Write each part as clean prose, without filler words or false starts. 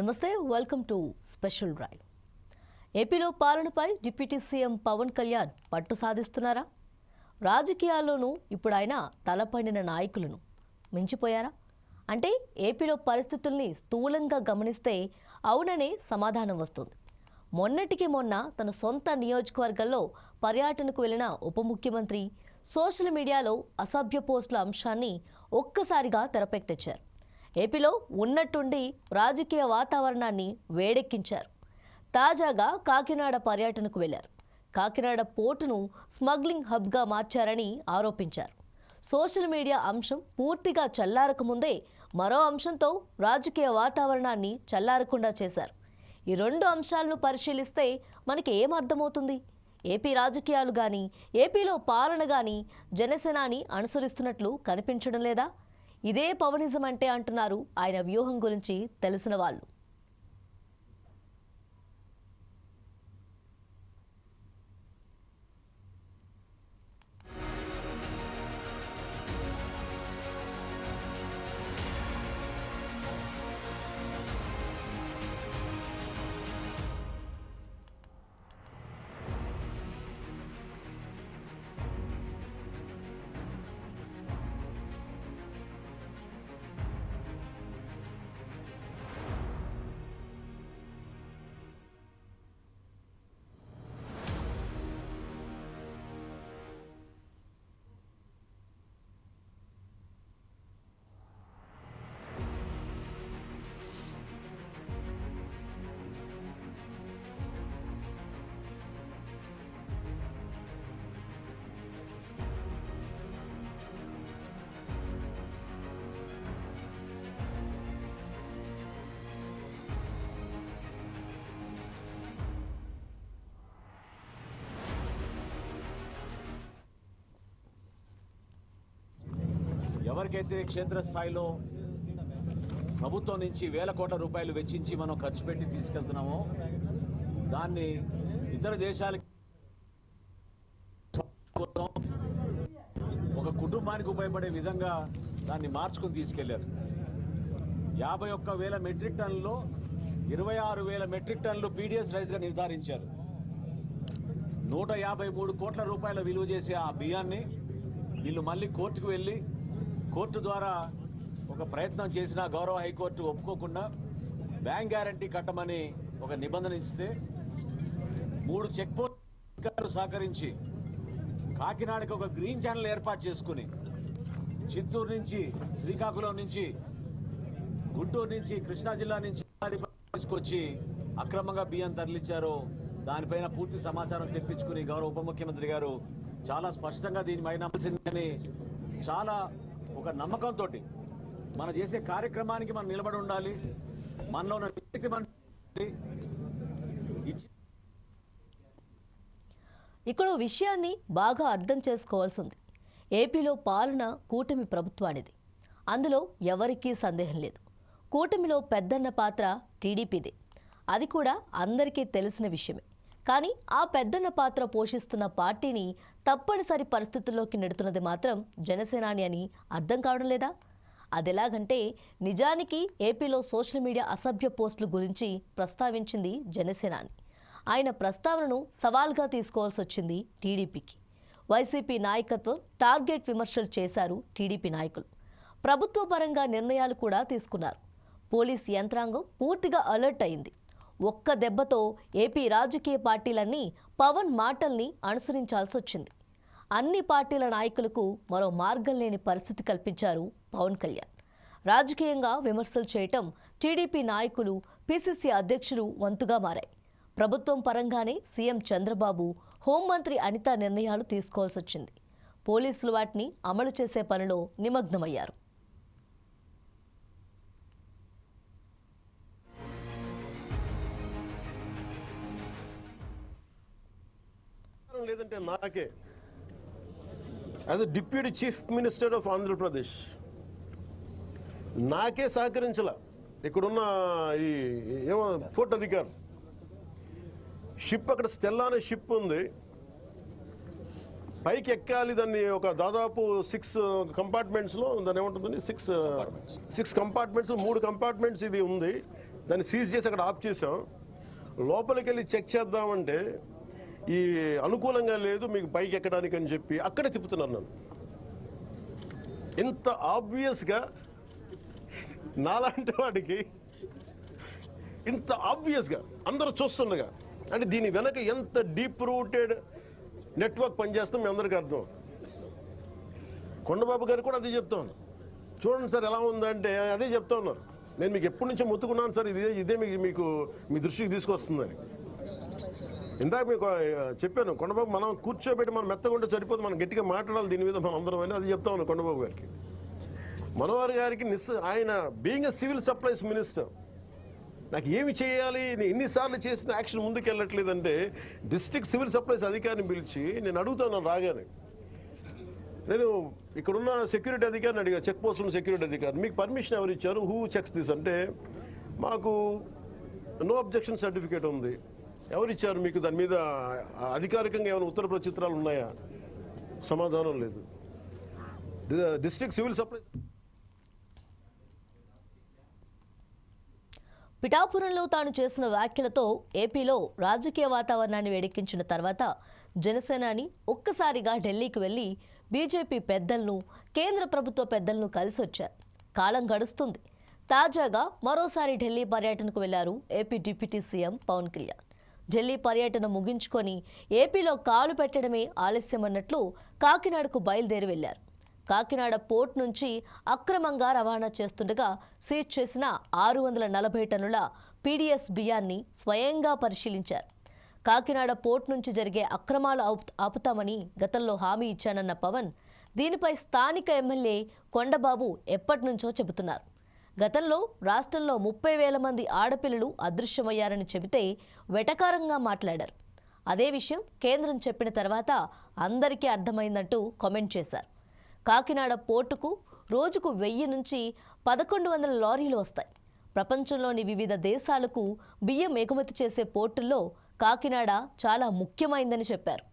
నమస్తే, welcome to special drive. ఏపీలో పాలనపై డిప్యూటీ సీఎం పవన్ కళ్యాణ్ పట్టు సాధిస్తున్నారా? రాజకీయాల్లోనూ ఇప్పుడు ఆయన తలపండిన నాయకులను మించిపోయారా? అంటే ఏపీలో పరిస్థితుల్ని స్థూలంగా గమనిస్తే అవుననే సమాధానం వస్తుంది. మొన్నటికి మొన్న తన సొంత నియోజకవర్గంలో పర్యటనకు వెళ్లిన ఉప ముఖ్యమంత్రి సోషల్ మీడియాలో అసభ్య పోస్టుల అంశాన్ని ఒక్కసారిగా తెరపెక్కించారు. ఏపీలో ఉన్నట్టుండి రాజకీయ వాతావరణాన్ని వేడెక్కించారు. తాజాగా కాకినాడ పర్యటనకు వెళ్లారు. కాకినాడ పోర్టును స్మగ్లింగ్ హబ్గా మార్చారని ఆరోపించారు. సోషల్ మీడియా అంశం పూర్తిగా చల్లారకముందే మరో అంశంతో రాజకీయ వాతావరణాన్ని చల్లారకుండా చేశారు. ఈ రెండు అంశాలను పరిశీలిస్తే మనకి ఏమర్థమవుతుంది? ఏపీ రాజకీయాలు కానీ, ఏపీలో పాలన కానీ జనసేనాని అనుసరిస్తున్నట్లు కనిపించడం లేదా? ఇదే పవనిజం అంటే అంటున్నారు ఆయన వ్యూహం గురించి తెలిసిన వాళ్ళు. ఎవరికైతే క్షేత్రస్థాయిలో ప్రభుత్వం నుంచి వేల కోట్ల రూపాయలు వెచ్చించి మనం ఖర్చు పెట్టి తీసుకెళ్తున్నామో దాన్ని ఇతర దేశాలకి ఒక కుటుంబానికి ఉపయోగపడే విధంగా దాన్ని మార్చుకుని తీసుకెళ్లారు. 51,000 మెట్రిక్ టన్నులో 26,000 మెట్రిక్ టన్నులు పీడిఎస్ రైస్గా నిర్ధారించారు. 153 కోట్ల రూపాయల విలువ చేసే ఆ బియ్యాన్ని వీళ్ళు మళ్ళీ కోర్టుకు వెళ్ళి కోర్టు ద్వారా ఒక ప్రయత్నం చేసిన గౌరవ హైకోర్టు ఒప్పుకోకుండా బ్యాంక్ గ్యారంటీ కట్టమని ఒక నిబంధన ఇస్తే 3 చెక్ పోస్టులు సహకరించి కాకినాడకి ఒక గ్రీన్ ఛానల్ ఏర్పాటు చేసుకుని చిత్తూరు నుంచి, శ్రీకాకుళం నుంచి, గుంటూరు నుంచి, కృష్ణా జిల్లా నుంచి తీసుకొచ్చి అక్రమంగా బియ్యం తరలించారో దానిపైన పూర్తి సమాచారం తెప్పించుకుని గౌరవ ఉప ముఖ్యమంత్రి గారు చాలా స్పష్టంగా దీనిపైన చాలా ఒక నమ్మకంతో మనం చేసే కార్యక్రమానికి మనం నిలబడి ఉండాలి. మనలో ఉన్న ఇక్కడ విషయాన్ని బాగా అర్థం చేసుకోవాల్సి ఉంది. ఏపీలో పాలన కూటమి ప్రభుత్వానిది. అందులో ఎవరికీ సందేహం లేదు. కూటమిలో పెద్దన్న పాత్ర టీడీపీదే. అది కూడా అందరికీ తెలిసిన విషయమే. కానీ ఆ పెద్దన్న పాత్ర పోషిస్తున్న పార్టీని తప్పనిసరి పరిస్థితుల్లోకి నెడుతున్నది మాత్రం జనసేనాని అని అర్థం కావడం లేదా? అదెలాగంటే నిజానికి ఏపీలో సోషల్ మీడియా అసభ్య పోస్టుల గురించి ప్రస్తావించింది జనసేనాని. ఆయన ప్రస్తావనను సవాల్గా తీసుకోవాల్సి వచ్చింది టీడీపీకి. వైసీపీ నాయకత్వం టార్గెట్ విమర్శలు చేశారు టీడీపీ నాయకులు. ప్రభుత్వ పరంగా నిర్ణయాలు కూడా తీసుకున్నారు. పోలీస్ యంత్రాంగం పూర్తిగా అలర్ట్ అయింది. ఒక్క దెబ్బతో ఏపీ రాజకీయ పార్టీలన్నీ పవన్ మాటల్ని అనుసరించాల్సి వచ్చింది. అన్ని పార్టీల నాయకులకు మరో మార్గం లేని పరిస్థితి కల్పించారు పవన్ కళ్యాణ్. రాజకీయంగా విమర్శలు చేయటం టీడీపీ నాయకులు, పీసీసీ అధ్యక్షులు వంతుగా మారాయి. ప్రభుత్వం పరంగానే సీఎం చంద్రబాబు, హోంమంత్రి అనిత నిర్ణయాలు తీసుకోవాల్సి వచ్చింది. పోలీసులు వాటిని అమలు చేసే పనిలో నిమగ్నమయ్యారు. లేదంటే నాకే as a deputy chief minister of Andhra Pradesh నాకే సహకరించాల. ఇక్కడున్న ఈ ఏమో పోర్ట్ అధికారి షిప్, అక్కడ స్టెల్లా అనే షిప్ ఉంది, పైకి ఎక్కాలి. దాన్ని ఒక దాదాపు 6 కంపార్ట్మెంట్స్లో దాన్ని ఏముంటుందని 6 కంపార్ట్మెంట్స్, 3 కంపార్ట్మెంట్స్ ఇది ఉంది. దాన్ని సీజ్ చేసి అక్కడ ఆఫ్ చేసాం. లోపలికి వెళ్ళి చెక్ చేద్దామంటే ఈ అనుకూలంగా లేదు మీకు పైకి ఎక్కడానికి అని చెప్పి అక్కడే తిప్పుతున్నారు నన్ను. ఇంత ఆబ్వియస్గా నాలాంటి వాడికి ఇంత ఆబ్వియస్గా అందరూ చూస్తుండగా, అంటే దీని వెనక ఎంత డీప్ రూటెడ్ నెట్వర్క్ పనిచేస్తాం మీ అందరికీ అర్థం. కొండబాబు గారు కూడా అదే చెప్తా ఉన్నారు. చూడండి సార్ ఎలా ఉందంటే అదే చెప్తా ఉన్నారు. నేను మీకు ఎప్పటి నుంచో మొత్తుకున్నాను సార్, ఇదే మీకు మీ దృష్టికి తీసుకొస్తుందని. ఇందాక మీకు చెప్పాను, కొండబాబు మనం కూర్చోబెట్టి మనం మెత్తగా ఉంటే సరిపోదు, మనం గట్టిగా మాట్లాడాలి దీని మీద మనం అందరం అని. అది చెప్తా ఉన్నాను కొండబాబు గారికి. మనోహర్ గారికి ఆయన being a civil supplies minister నాకు ఏమి చేయాలి, నేను ఎన్నిసార్లు చేసిన యాక్షన్ ముందుకు వెళ్ళట్లేదంటే డిస్ట్రిక్ట్ సివిల్ సప్లైస్ అధికారిని పిలిచి నేను అడుగుతాను రాగానే. నేను ఇక్కడున్న సెక్యూరిటీ అధికారిని అడిగా, చెక్ పోస్టుల సెక్యూరిటీ అధికారి, మీకు పర్మిషన్ ఎవరు ఇచ్చారు, హూ చెక్స్ దిస్ అంటే మాకు నో అబ్జెక్షన్ సర్టిఫికేట్ ఉంది. ఎవరు ఇచ్చారు మీకు, దాని మీద అధికారికంగా ఏమైనా ఉత్తర ప్రత్యుత్తరాలు ఉన్నాయా? సమాధానం లేదు. డిస్ట్రిక్ట్ సివిల్ సప్లైస్ పిఠాపురంలో తాను చేసిన వ్యాఖ్యలతో ఏపీలో రాజకీయ వాతావరణాన్ని వేడెక్కించిన తర్వాత జనసేనాని ఒక్కసారిగా ఢిల్లీకి వెళ్లి బీజేపీ పెద్దలను, కేంద్ర ప్రభుత్వ పెద్దలను కలిసి వచ్చారు. కాలం గడుస్తుంది. తాజాగా మరోసారి ఢిల్లీ పర్యటనకు వెళ్లారు AP deputy CM Pawan Kalyan. Delhi పర్యటన ముగించుకొని ఏపీలో కాలు పెట్టడమే ఆలస్యమన్నట్లు కాకినాడకు బయలుదేరి వెళ్లారు. కాకినాడ పోర్ట్ నుంచి అక్రమంగా రవాణా చేస్తుండగా సీజ్ చేసిన 640 టన్నుల పీడీఎస్ బియ్యాన్ని స్వయంగా పరిశీలించారు. కాకినాడ పోర్ట్ నుంచి జరిగే అక్రమాలు ఆపుతామని గతంలో హామీ ఇచ్చానన్న పవన్ దీనిపై స్థానిక ఎమ్మెల్యే కొండబాబు ఎప్పటి నుంచో చెబుతున్నారు. గతంలో రాష్ట్రంలో 30,000 మంది ఆడపిల్లలు అదృశ్యమయ్యారని చెబితే వెటకారంగా మాట్లాడారు. అదే విషయం కేంద్రం చెప్పిన తర్వాత అందరికీ అర్థమైందంటూ కామెంట్ చేశారు. కాకినాడ పోర్టుకు రోజుకు 1000 నుంచి 1100 లారీలు వస్తాయి. ప్రపంచంలోని వివిధ దేశాలకు బియ్యం ఎగుమతి చేసే పోర్టుల్లో కాకినాడ చాలా ముఖ్యమైందని చెప్పారు.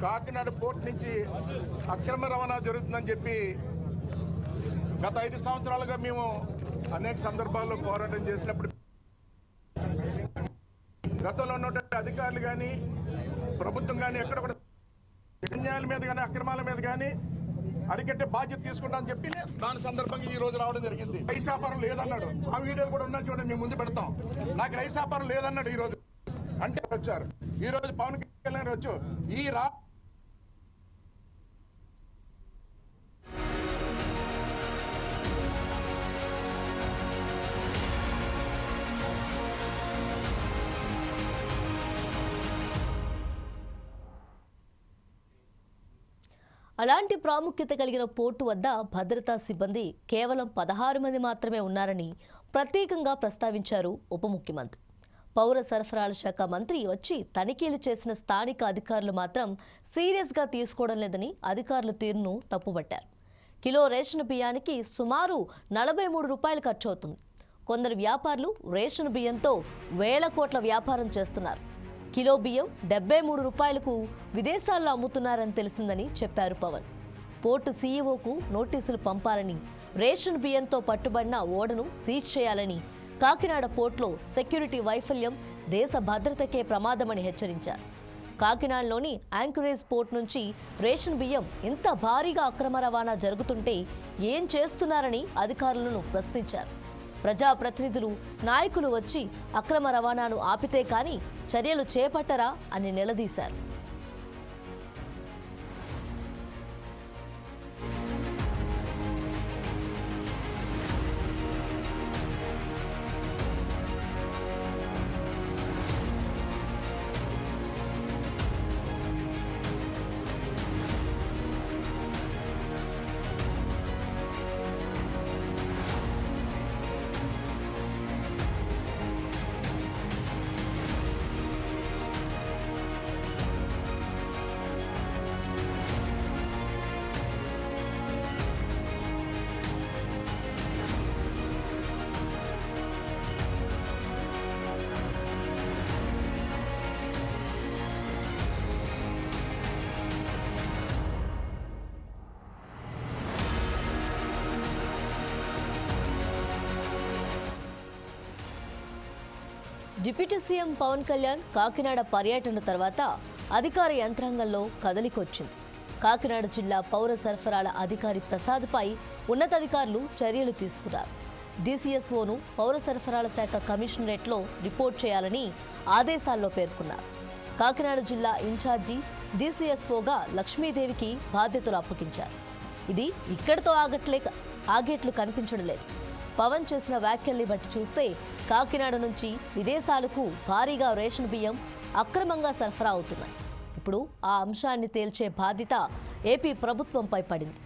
కాకినాడ పోర్ట్ నుంచి అక్రమ రవాణా జరుగుతుందని చెప్పి గత 5 సంవత్సరాలుగా మేము అనేక సందర్భాల్లో పోరాటం చేసినప్పుడు గతంలో ఉన్నటువంటి అధికారులు కానీ ప్రభుత్వం కానీ ఎక్కడ కూడా అన్యాయాల మీద కానీ అక్రమాల మీద కానీ అడిగట్టే బాధ్యత తీసుకుంటామని చెప్పి దాని సందర్భంగా ఈ రోజు రావడం జరిగింది. రైస్ వ్యాపారం లేదన్నాడు. ఆ వీడియోలు కూడా ఉన్నాయి చూడండి, మేము ముందు పెడతాం. నాకు రైస్ వ్యాపారం లేదన్నాడు ఈ రోజు. అంటే వచ్చారు ఈ రోజు పవన్ కళ్యాణ్ వచ్చు ఈ అలాంటి ప్రాముఖ్యత కలిగిన పోర్టు వద్ద భద్రతా సిబ్బంది కేవలం 16 మంది మాత్రమే ఉన్నారని ప్రత్యేకంగా ప్రస్తావించారు ఉప ముఖ్యమంత్రి. పౌర సరఫరాల శాఖ మంత్రి వచ్చి తనిఖీలు చేసిన స్థానిక అధికారులు మాత్రం సీరియస్గా తీసుకోవడం లేదని అధికారుల తీరును తప్పుబట్టారు. కిలో రేషన్ బియ్యానికి సుమారు 43 రూపాయలు ఖర్చు అవుతుంది. కొందరు వ్యాపారులు రేషన్ బియ్యంతో వేల కోట్ల వ్యాపారం చేస్తున్నారు. కిలో బియ్యం 73 రూపాయలకు విదేశాల్లో అమ్ముతున్నారని తెలిసిందని చెప్పారు పవన్. పోర్టు సీఈఓకు నోటీసులు పంపాలని, రేషన్ బియ్యంతో పట్టుబడిన ఓడను సీజ్ చేయాలని, కాకినాడ పోర్టులో సెక్యూరిటీ వైఫల్యం దేశ భద్రతకే ప్రమాదమని హెచ్చరించారు. కాకినాడలోని యాంకరేజ్ పోర్ట్ నుంచి రేషన్ బియ్యం ఇంత భారీగా అక్రమ రవాణా జరుగుతుంటే ఏం చేస్తున్నారని అధికారులను ప్రశ్నించారు. ప్రజాప్రతినిధులు, నాయకులు వచ్చి అక్రమ రవాణాను ఆపితే కానీ చర్యలు చేపట్టరా అని నిలదీశారు. డిప్యూటీ సీఎం పవన్ కళ్యాణ్ కాకినాడ పర్యటన తర్వాత అధికార యంత్రాంగంలో కదలికొచ్చింది. కాకినాడ జిల్లా పౌర సరఫరాల అధికారి ప్రసాద్పై ఉన్నతాధికారులు చర్యలు తీసుకున్నారు. డీసీఎస్ఓను పౌర సరఫరాల శాఖ కమిషనరేట్లో రిపోర్ట్ చేయాలని ఆదేశాల్లో పేర్కొన్నారు. కాకినాడ జిల్లా ఇన్ఛార్జి డీసీఎస్ఓగా లక్ష్మీదేవికి బాధ్యతలు అప్పగించారు. ఇది ఇక్కడితో ఆగేట్లు కనిపించడం లేదు. పవన్ చేసిన వ్యాఖ్యల్ని బట్టి చూస్తే కాకినాడ నుంచి విదేశాలకు భారీగా రేషన్ బియ్యం అక్రమంగా సరఫరా అవుతున్నాయి. ఇప్పుడు ఆ అంశాన్ని తేల్చే బాధ్యత ఏపీ ప్రభుత్వంపై పడింది.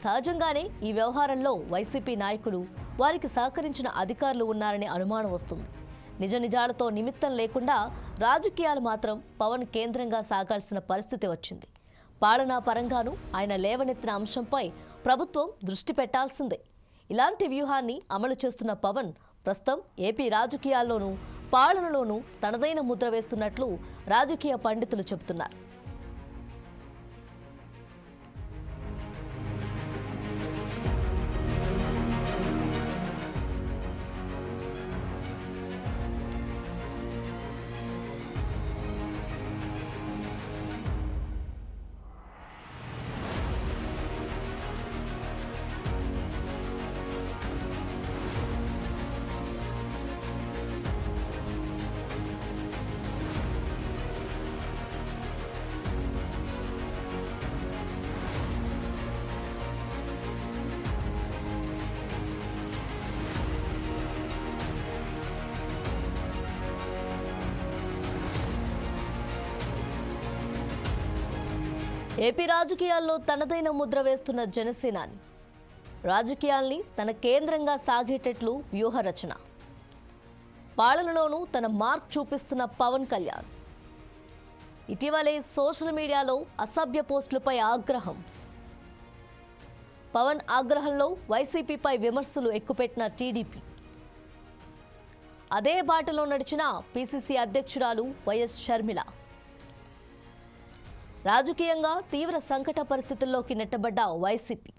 సహజంగానే ఈ వ్యవహారంలో వైసీపీ నాయకులు, వారికి సహకరించిన అధికారులు ఉన్నారనే అనుమానం వస్తుంది. నిజ నిజాలతో నిమిత్తం లేకుండా రాజకీయాలు మాత్రం పవన్ కేంద్రంగా సాగాల్సిన పరిస్థితి వచ్చింది. పాలనా పరంగానూ ఆయన లేవనెత్తిన అంశంపై ప్రభుత్వం దృష్టి పెట్టాల్సిందే. ఇలాంటి వ్యూహాన్ని అమలు చేస్తున్న పవన్ ప్రస్తుతం ఏపీ రాజకీయాల్లోనూ పాలనలోనూ తనదైన ముద్ర వేస్తున్నట్లు రాజకీయ పండితులు చెబుతున్నారు. ఏపీ రాజకీయాల్లో తనదైన ముద్ర వేస్తున్న జనసేనాని రాజకీయాల్ని తన కేంద్రంగా సాగేటట్లు వ్యూహరచన, పాలనలోనూ తన మార్క్ చూపిస్తున్న పవన్ కళ్యాణ్. ఇటీవలే సోషల్ మీడియాలో అసభ్య పోస్టులపై ఆగ్రహం. పవన్ ఆగ్రహంలో వైసీపీపై విమర్శలు ఎక్కుపెట్టిన టీడీపీ. అదే బాటలో నడిచిన పీసీసీ అధ్యక్షురాలు వైఎస్ షర్మిల. రాజకీయంగా తీవ్ర సంకట పరిస్థితుల్లోకి నెట్టబడ్డ వైసీపీ.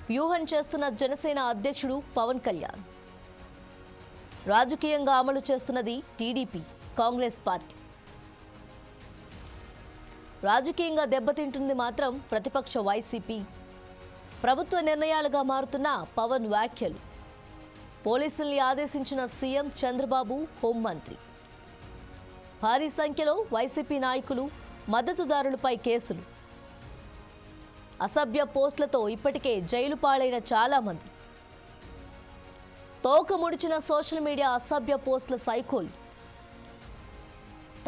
వ్యూహం చేస్తున్న జనసేన అధ్యక్షుడు పవన్ కళ్యాణ్. రాజకీయంగా అమలు చేస్తున్నది టీడీపీ, కాంగ్రెస్ పార్టీ. రాజకీయంగా దెబ్బతింటుంది మాత్రం ప్రతిపక్ష వైసీపీ. ప్రభుత్వ నిర్ణయాలుగా మారుతున్న పవన్ వ్యాఖ్యలు. పోలీసుల్ని ఆదేశించిన సీఎం చంద్రబాబు, హోంమంత్రి. భారీ సంఖ్యలో వైసీపీ నాయకులు, మద్దతుదారులపై కేసులు. అసభ్య పోస్టులతో ఇప్పటికే జైలు పాలైన చాలామంది. తోక ముడిచిన సోషల్ మీడియా అసభ్య పోస్టుల సైకోలు.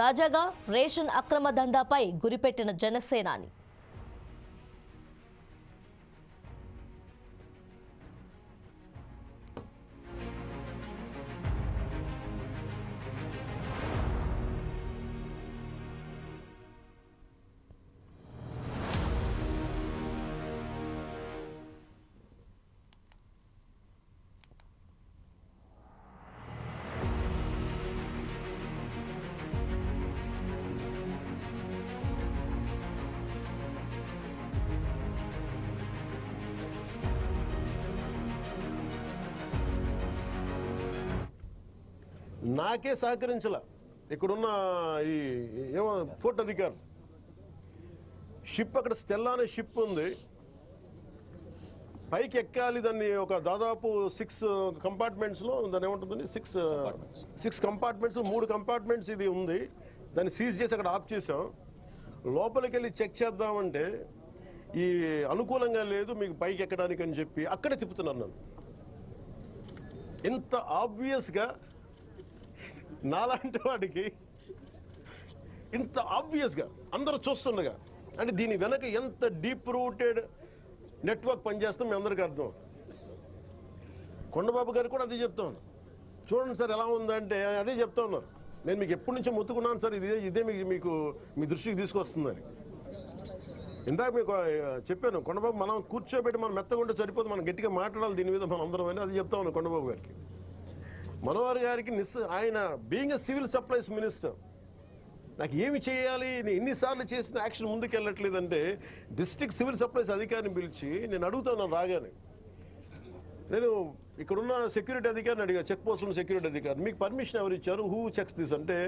తాజాగా రేషన్ అక్రమ దందాపై గురిపెట్టిన జనసేనాని. నాకే సహకరించాల ఇక్కడున్న ఈ ఏమో పోర్ట్ అధికారులు. షిప్ అక్కడ స్టెల్లా అనే షిప్ ఉంది, పైకి ఎక్కాలి. దాన్ని ఒక దాదాపు 6 కంపార్ట్మెంట్స్లో దాన్ని ఏముంటుందని 6 కంపార్ట్మెంట్స్, 3 కంపార్ట్మెంట్స్ ఇది ఉంది. దాన్ని సీజ్ చేసి అక్కడ ఆఫ్ చేసాం. లోపలికి వెళ్ళి చెక్ చేద్దామంటే ఈ అనుకూలంగా లేదు మీకు పైకి ఎక్కడానికి అని చెప్పి అక్కడే తిప్పుతున్నాను నన్ను. ఇంత ఆబ్వియస్గా నాలాంటి వాడికి ఇంత ఆబ్వియస్గా అందరూ చూస్తుండగా, అంటే దీని వెనక ఎంత డీప్ రూటెడ్ నెట్వర్క్ పనిచేస్తాం మీ అందరికీ అర్థం. కొండబాబు గారు కూడా అదే చెప్తా ఉన్నారు. చూడండి సార్ ఎలా ఉందంటే అదే చెప్తా ఉన్నారు. నేను మీకు ఎప్పటి నుంచో మొత్తుకున్నాను సార్, ఇదే మీకు మీ దృష్టికి తీసుకొస్తుందని. ఇందాక మీకు చెప్పాను, కొండబాబు మనం కూర్చోబెట్టి మనం మెత్తగా ఉంటే సరిపోదు, మనం గట్టిగా మాట్లాడాలి దీని మీద మనం అందరం అని అది చెప్తా ఉన్నాను కొండబాబు గారికి. మనోహర్ గారికి ఆయన being a civil supplies minister, నాకు ఏమి చేయాలి, నేను ఎన్నిసార్లు చేసిన యాక్షన్ ముందుకు వెళ్ళట్లేదంటే డిస్ట్రిక్ట్ సివిల్ సప్లైస్ అధికారిని పిలిచి నేను అడుగుతాను రాగానే, నేను ఇక్కడున్న సెక్యూరిటీ అధికారిని అడిగా, చెక్ పోస్టుల సెక్యూరిటీ అధికారి, మీకు పర్మిషన్ ఎవరు ఇచ్చారు, హూ చెక్స్ దిస్ అంటే,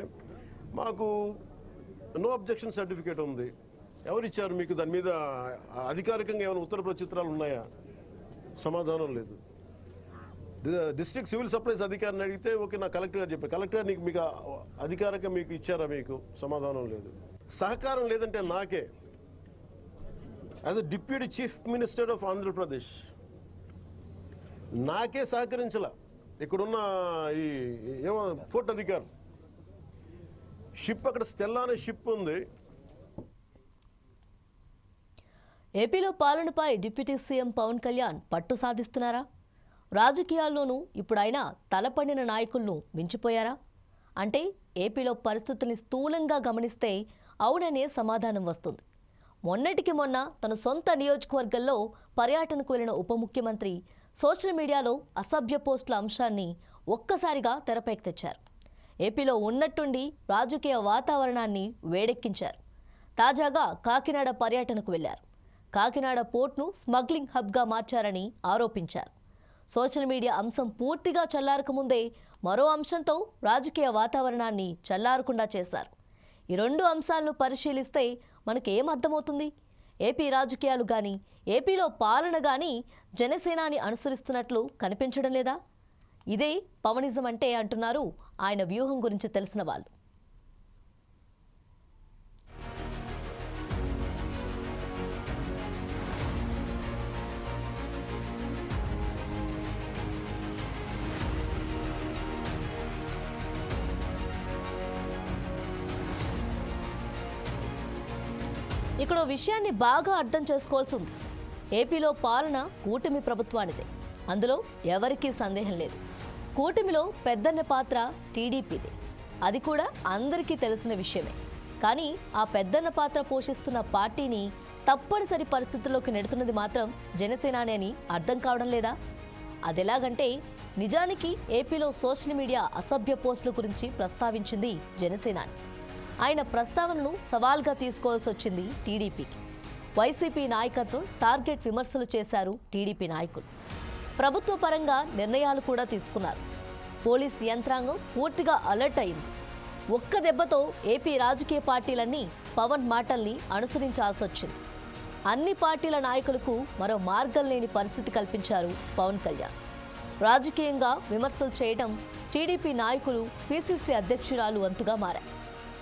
మాకు నో అబ్జెక్షన్ సర్టిఫికేట్ ఉంది. ఎవరు ఇచ్చారు మీకు? దాని మీద అధికారికంగా ఏమైనా ఉత్తర ప్రత్యుత్తరాలు ఉన్నాయా? సమాధానం లేదు. డిస్ట్రిక్ట్ సివిల్ సప్లైస్ అధికారిని అడిగితే ఓకే, నా కలెక్టర్ గారు చెప్పారు. కలెక్టర్ నీకు మీకు అధికారికంగా మీకు ఇచ్చారా? మీకు సమాధానం లేదు. సహకారం లేదంటే నాకే as a deputy chief minister of Andhra Pradesh నాకే సహకరించాల. ఇక్కడున్న ఈ ఏమో పోర్ట్ అధికారులు, షిప్ అక్కడ స్టెల్లా అనే షిప్ ఉంది. ఏపీలో పాలనపై డిప్యూటీ సీఎం పవన్ కళ్యాణ్ పట్టు సాధిస్తున్నారా? రాజకీయాల్లోనూ ఇప్పుడు ఆయన తలపండిన నాయకులను మించిపోయారా? అంటే ఏపీలో పరిస్థితుల్ని స్థూలంగా గమనిస్తే అవుననే సమాధానం వస్తుంది. మొన్నటికి మొన్న తన సొంత నియోజకవర్గంలో పర్యటనకు వెళ్లిన ఉప ముఖ్యమంత్రి సోషల్ మీడియాలో అసభ్య పోస్టుల అంశాన్ని ఒక్కసారిగా తెరపైకి తెచ్చారు. ఏపీలో ఉన్నట్టుండి రాజకీయ వాతావరణాన్ని వేడెక్కించారు. తాజాగా కాకినాడ పర్యటనకు వెళ్లారు. కాకినాడ పోర్ట్ను స్మగ్లింగ్ హబ్గా మార్చారని ఆరోపించారు. సోషల్ మీడియా అంశం పూర్తిగా చల్లారకముందే మరో అంశంతో రాజకీయ వాతావరణాన్ని చల్లారకుండా చేశారు. ఈ రెండు అంశాలను పరిశీలిస్తే మనకేం అర్థమవుతుంది? ఏపీ రాజకీయాలు కానీ ఏపీలో పాలన కానీ జనసేనాని అనుసరిస్తున్నట్లు కనిపించడం లేదా? ఇదే పవనిజం అంటే అంటున్నారు ఆయన వ్యూహం గురించి తెలిసిన వాళ్ళు. ఇక్కడ విషయాన్ని బాగా అర్థం చేసుకోవాల్సి ఉంది. ఏపీలో పాలన కూటమి ప్రభుత్వానిదే, అందులో ఎవరికీ సందేహం లేదు. కూటమిలో పెద్దన్న పాత్ర టీడీపీదే, అది కూడా అందరికీ తెలిసిన విషయమే. కానీ ఆ పెద్దన్న పాత్ర పోషిస్తున్న పార్టీని తప్పనిసరి పరిస్థితుల్లోకి నెడుతున్నది మాత్రం జనసేనాని అని అర్థం కావడం లేదా? అదెలాగంటే నిజానికి ఏపీలో సోషల్ మీడియా అసభ్య పోస్టుల గురించి ప్రస్తావించింది జనసేనాని. ఆయన ప్రస్తావనను సవాల్గా తీసుకోవాల్సి వచ్చింది టీడీపీకి. వైసీపీ నాయకత్వం టార్గెట్ విమర్శలు చేశారు టీడీపీ నాయకులు. ప్రభుత్వ పరంగా నిర్ణయాలు కూడా తీసుకున్నారు. పోలీస్ యంత్రాంగం పూర్తిగా అలర్ట్ అయింది. ఒక్క దెబ్బతో ఏపీ రాజకీయ పార్టీలన్నీ పవన్ మాటల్ని అనుసరించాల్సి వచ్చింది. అన్ని పార్టీల నాయకులకు మరో మార్గం లేని పరిస్థితి కల్పించారు పవన్ కళ్యాణ్. రాజకీయంగా విమర్శలు చేయడం టీడీపీ నాయకులు, పీసీసీ అధ్యక్షురాలు వంతుగా మారాయి.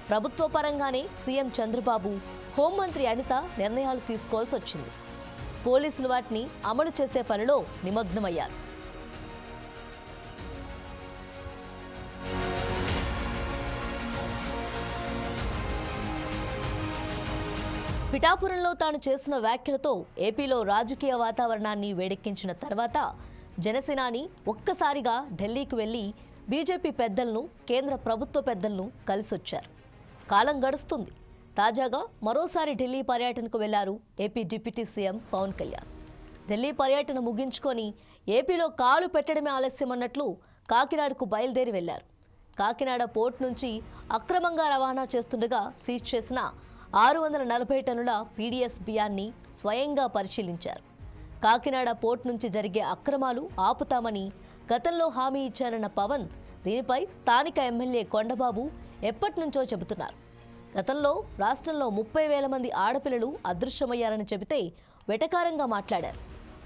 ప్రభుత్వ పరంగానే సీఎం చంద్రబాబు, హోంమంత్రి అనిత నిర్ణయాలు తీసుకోవాల్సి వచ్చింది. పోలీసులు వాటిని అమలు చేసే పనిలో నిమగ్నమయ్యారు. పిఠాపురంలో తాను చేసిన వ్యాఖ్యలతో ఏపీలో రాజకీయ వాతావరణాన్ని వేడెక్కించిన తర్వాత జనసేనాని ఒక్కసారిగా ఢిల్లీకి వెళ్లి బీజేపీ పెద్దలను, కేంద్ర ప్రభుత్వ పెద్దలను కలిసొచ్చారు. కాలం గడుస్తుంది. తాజాగా మరోసారి ఢిల్లీ పర్యటనకు వెళ్లారు AP deputy CM Pawan Kalyan. Delhi పర్యటన ముగించుకొని ఏపీలో కాలు పెట్టడమే ఆలస్యమన్నట్లు కాకినాడకు బయలుదేరి వెళ్లారు. కాకినాడ పోర్ట్ నుంచి అక్రమంగా రవాణా చేస్తుండగా సీజ్ చేసిన 640 టన్నుల పీడీఎస్ బియ్యాన్ని స్వయంగా పరిశీలించారు. కాకినాడ పోర్ట్ నుంచి జరిగే అక్రమాలు ఆపుతామని గతంలో హామీ ఇచ్చారన్న పవన్ దీనిపై స్థానిక ఎమ్మెల్యే కొండబాబు ఎప్పటినుంచో చెబుతున్నారు. గతంలో రాష్ట్రంలో 30,000 మంది ఆడపిల్లలు అదృశ్యమయ్యారని చెబితే వెటకారంగా మాట్లాడారు.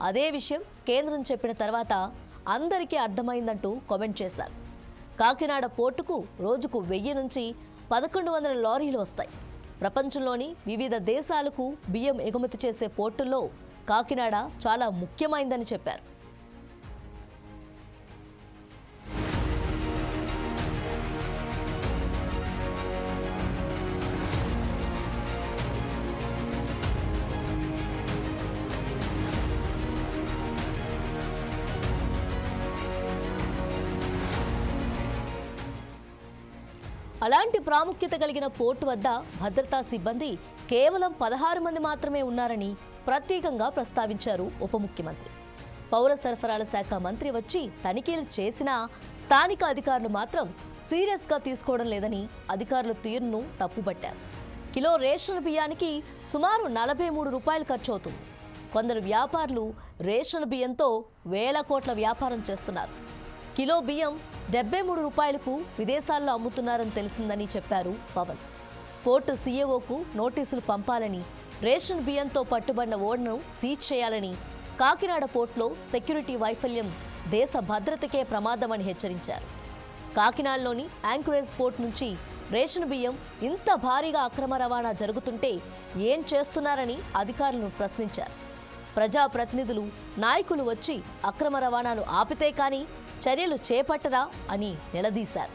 అదే విషయం కేంద్రం చెప్పిన తర్వాత అందరికీ అర్థమైందంటూ కామెంట్ చేశారు. కాకినాడ పోర్టుకు రోజుకు 1000 నుంచి 1100 లారీలు వస్తాయి. ప్రపంచంలోని వివిధ దేశాలకు బియ్యం ఎగుమతి చేసే పోర్టుల్లో కాకినాడ చాలా ముఖ్యమైందని చెప్పారు. అలాంటి ప్రాముఖ్యత కలిగిన పోర్టు వద్ద భద్రతా సిబ్బంది కేవలం 16 మంది మాత్రమే ఉన్నారని ప్రత్యేకంగా ప్రస్తావించారు ఉప ముఖ్యమంత్రి. పౌర సరఫరాల శాఖ మంత్రి వచ్చి తనిఖీలు చేసినా స్థానిక అధికారులు మాత్రం సీరియస్గా తీసుకోవడం లేదని అధికారుల తీరును తప్పుపట్టారు. కిలో రేషన్ బియ్యానికి సుమారు 43 రూపాయలు ఖర్చు అవుతుంది. కొందరు వ్యాపారులు రేషన్ బియ్యంతో వేల కోట్ల వ్యాపారం చేస్తున్నారు. కిలో బియ్యం 73 రూపాయలకు విదేశాల్లో అమ్ముతున్నారని తెలిసిందని చెప్పారు పవన్. పోర్టు సీఏఓకు నోటీసులు పంపాలని, రేషన్ బియ్యంతో పట్టుబడిన ఓడను సీజ్ చేయాలని, కాకినాడ పోర్టులో సెక్యూరిటీ వైఫల్యం దేశ భద్రతకే ప్రమాదమని హెచ్చరించారు. కాకినాడలోని యాంకరేజ్ పోర్ట్ నుంచి రేషన్ బియ్యం ఇంత భారీగా అక్రమ రవాణా జరుగుతుంటే ఏం చేస్తున్నారని అధికారులను ప్రశ్నించారు. ప్రజాప్రతినిధులు, నాయకులు వచ్చి అక్రమ రవాణాను ఆపితే కానీ చర్యలు చేపట్టరా అని నిలదీశారు.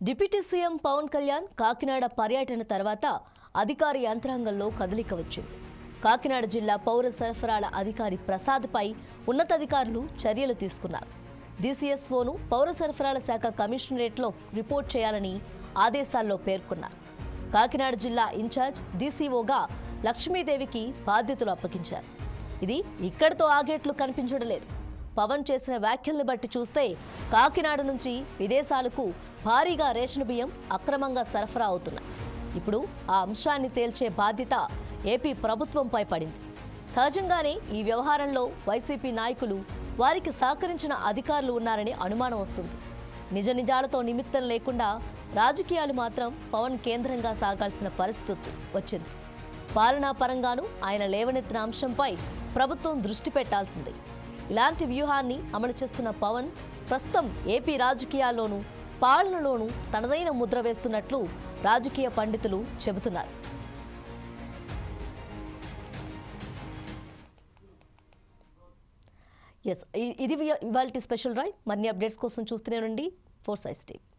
డిప్యూటీ సీఎం పవన్ కళ్యాణ్ కాకినాడ పర్యటన తర్వాత అధికార యంత్రాంగంలో కదలిక వచ్చింది. కాకినాడ జిల్లా పౌర సరఫరాల అధికారి ప్రసాద్పై ఉన్నతాధికారులు చర్యలు తీసుకున్నారు. డీసీఎస్ఓను పౌర సరఫరాల శాఖ కమిషనరేట్లో రిపోర్ట్ చేయాలని ఆదేశాల్లో పేర్కొన్నారు. కాకినాడ జిల్లా ఇన్ఛార్జ్ డీసీఓగా లక్ష్మీదేవికి బాధ్యతలు అప్పగించారు. ఇది ఇక్కడితో ఆగేట్లు కనిపించడం లేదు. పవన్ చేసిన వ్యాఖ్యల్ని బట్టి చూస్తే కాకినాడ నుంచి విదేశాలకు భారీగా రేషన్ బియ్యం అక్రమంగా సరఫరా అవుతున్నాయి. ఇప్పుడు ఆ అంశాన్ని తేల్చే బాధ్యత ఏపీ ప్రభుత్వంపై పడింది. సహజంగానే ఈ వ్యవహారంలో వైసీపీ నాయకులు, వారికి సహకరించిన అధికారులు ఉన్నారని అనుమానం వస్తుంది. నిజ నిజాలతో నిమిత్తం లేకుండా రాజకీయాలు మాత్రం పవన్ కేంద్రంగా సాగాల్సిన పరిస్థితి వచ్చింది. పాలనా పరంగానూ ఆయన లేవనెత్తిన అంశంపై ప్రభుత్వం దృష్టి పెట్టాల్సిందే. ఇలాంటి వ్యూహాన్ని అమలు చేస్తున్న పవన్ ప్రస్తుతం ఏపీ రాజకీయాల్లోనూ పాలనలోనూ తనదైన ముద్ర వేస్తున్నట్లు రాజకీయ పండితులు చెబుతున్నారు. ఇది ఇవాల్టి స్పెషల్ డ్రైవ్. మరిన్ని అప్డేట్స్ కోసం చూస్తూనే ఉండండి 4 Sides TV.